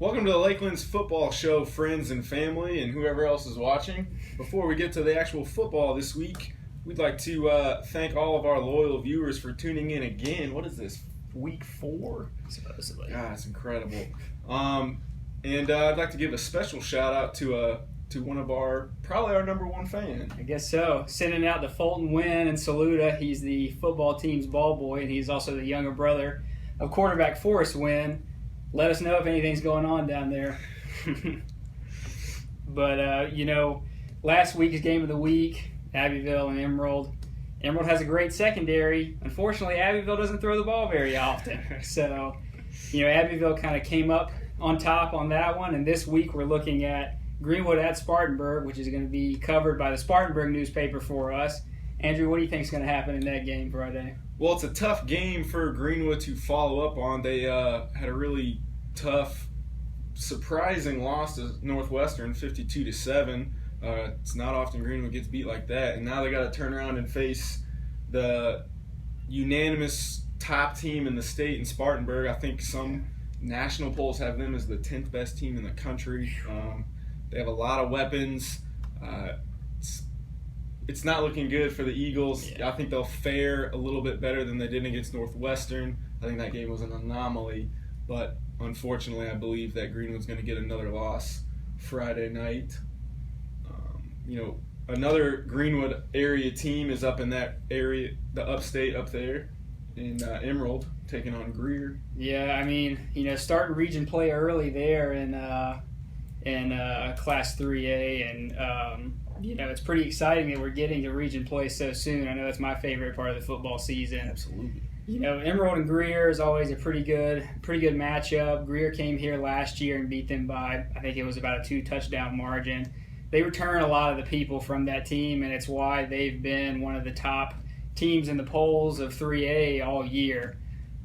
Welcome to the Lakelands football show, friends and family, and whoever else is watching. Before we get to the actual football this week, we'd like to thank all of our loyal viewers for tuning in again. What is this, week 4? Supposedly. God, it's incredible. And I'd like to give a special shout out to one of probably our number one fan. I guess so. Sending out the Fulton Win in Saluda. He's the football team's ball boy, and he's also the younger brother of quarterback Forrest Win. Let us know if anything's going on down there. But, last week's game of the week, Abbeville and Emerald. Emerald has a great secondary. Unfortunately, Abbeville doesn't throw the ball very often. So, Abbeville kind of came up on top on that one. And this week we're looking at Greenwood at Spartanburg, which is going to be covered by the Spartanburg newspaper for us. Andrew, what do you think is going to happen in that game Friday? Well, it's a tough game for Greenwood to follow up on. They had a really tough, surprising loss to Northwestern, 52-7. It's not often Greenwood gets beat like that, and now they got to turn around and face the unanimous top team in the state in Spartanburg. I think some national polls have them as the 10th best team in the country. They have a lot of weapons. It's not looking good for the Eagles. Yeah. I think they'll fare a little bit better than they did against Northwestern. I think that game was an anomaly, but unfortunately, I believe that Greenwood's going to get another loss Friday night. Another Greenwood area team is up in that area, the upstate up there in Emerald, taking on Greer. Yeah, starting region play early there in Class 3A, and it's pretty exciting that we're getting to region play so soon. I know that's my favorite part of the football season. Absolutely. Emerald and Greer is always a pretty good matchup. Greer came here last year and beat them by, I think it was about a 2-touchdown margin. They return a lot of the people from that team, and it's why they've been one of the top teams in the polls of 3A all year.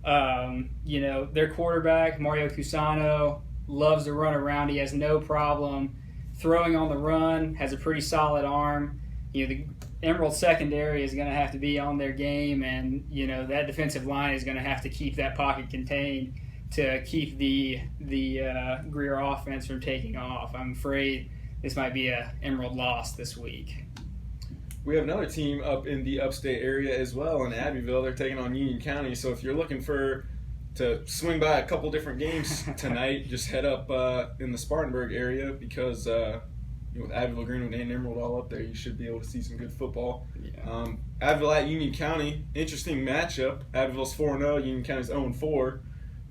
Their quarterback, Mario Cusano, loves to run around. He has no problem throwing on the run, has a pretty solid arm. The Emerald secondary is going to have to be on their game, and that defensive line is going to have to keep that pocket contained to keep the Greer offense from taking off. I'm afraid this might be a Emerald loss this week. We have another team up in the upstate area as well in Abbeville. They're taking on Union County. So if you're looking to swing by a couple different games tonight, just head up in the Spartanburg area because with Abbeville, Greenwood, and Emerald all up there, you should be able to see some good football. Yeah. Abbeville at Union County, interesting matchup. Abbeville's 4-0, Union County's 0-4.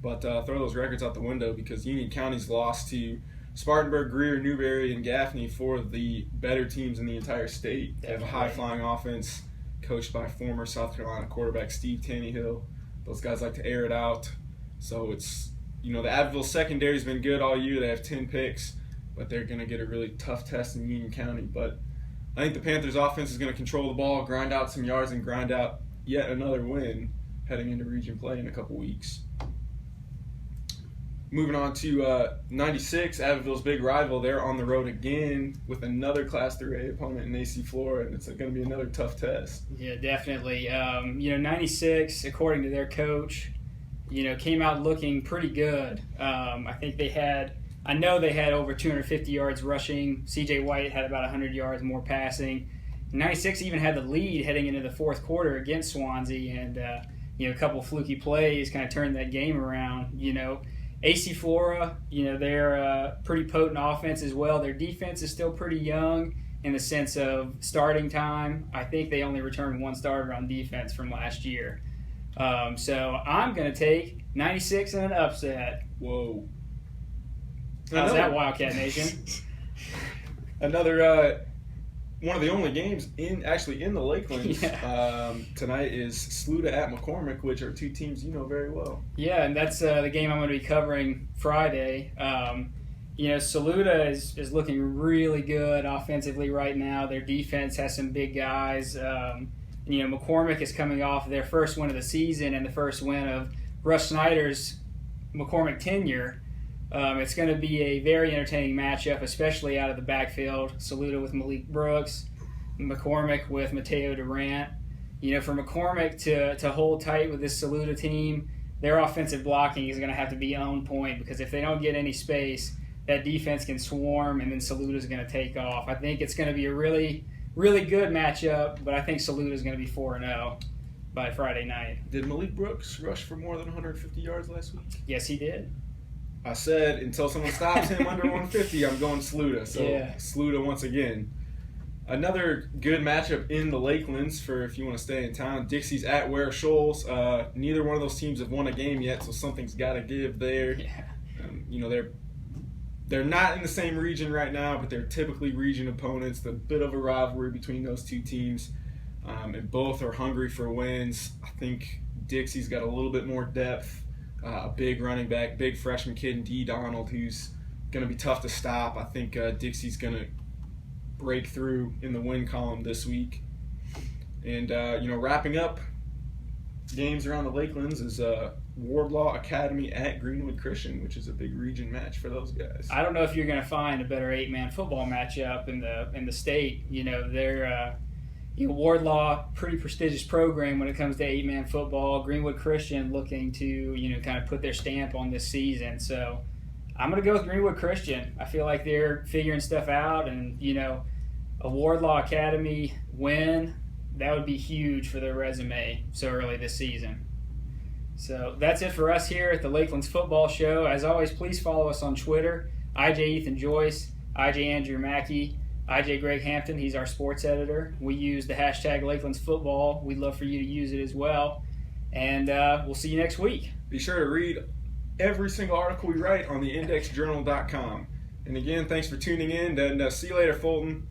But throw those records out the window because Union County's lost to Spartanburg, Greer, Newberry, and Gaffney, 4 of the better teams in the entire state. They have a high-flying offense coached by former South Carolina quarterback Steve Tannehill. Those guys like to air it out. So it's, the Abbeville secondary's been good all year. They have 10 picks, but they're going to get a really tough test in Union County. But I think the Panthers' offense is going to control the ball, grind out some yards, and grind out yet another win heading into region play in a couple weeks. Moving on to 96, Abbeville's big rival. They're on the road again with another Class 3A opponent in AC Flora, and it's going to be another tough test. Yeah, definitely. 96, according to their coach, came out looking pretty good. I know they had over 250 yards rushing. C.J. White had about 100 yards more passing. 96 even had the lead heading into the fourth quarter against Swansea, and a couple fluky plays kind of turned that game around. AC Flora, they're a pretty potent offense as well. Their defense is still pretty young in the sense of starting time. I think they only returned one starter on defense from last year. So I'm going to take 96 in an upset. Whoa. How's that, Wildcat Nation? Another one of the only games in the Lakelands tonight is Saluda at McCormick, which are two teams you know very well. Yeah, and that's the game I'm going to be covering Friday. Saluda is looking really good offensively right now. Their defense has some big guys. McCormick is coming off their first win of the season and the first win of Russ Snyder's McCormick tenure. It's going to be a very entertaining matchup, especially out of the backfield. Saluda with Malik Brooks, McCormick with Mateo Durant. For McCormick to hold tight with this Saluda team, their offensive blocking is going to have to be on point, because if they don't get any space, that defense can swarm, and then Saluta's going to take off. I think it's going to be a really, really good matchup, but I think Saluta's going to be 4-0 by Friday night. Did Malik Brooks rush for more than 150 yards last week? Yes, he did. I said until someone stops him under 150, I'm going Saluta. So Yeah. Saluta once again. Another good matchup in the Lakelands for if you want to stay in town. Dixie's at Ware Shoals. Neither one of those teams have won a game yet, so something's got to give there. Yeah. They're not in the same region right now, but they're typically region opponents. The bit of a rivalry between those two teams, and both are hungry for wins. I think Dixie's got a little bit more depth, a big running back, big freshman kid in D. Donald, who's going to be tough to stop. I think Dixie's going to break through in the win column this week. And, wrapping up games around the Lakelands is Wardlaw Academy at Greenwood Christian, which is a big region match for those guys. I don't know if you're going to find a better 8-man football matchup in the state. They're Wardlaw, pretty prestigious program when it comes to 8-man football. Greenwood Christian looking to kind of put their stamp on this season. So I'm going to go with Greenwood Christian. I feel like they're figuring stuff out, and a Wardlaw Academy win, that would be huge for their resume so early this season. So that's it for us here at the Lakelands Football Show. As always, please follow us on Twitter. IJ Ethan Joyce, IJ Andrew Mackey, IJ Greg Hampton. He's our sports editor. We use the hashtag Lakelands Football. We'd love for you to use it as well. And we'll see you next week. Be sure to read every single article we write on theindexjournal.com. And again, thanks for tuning in, and see you later, Fulton.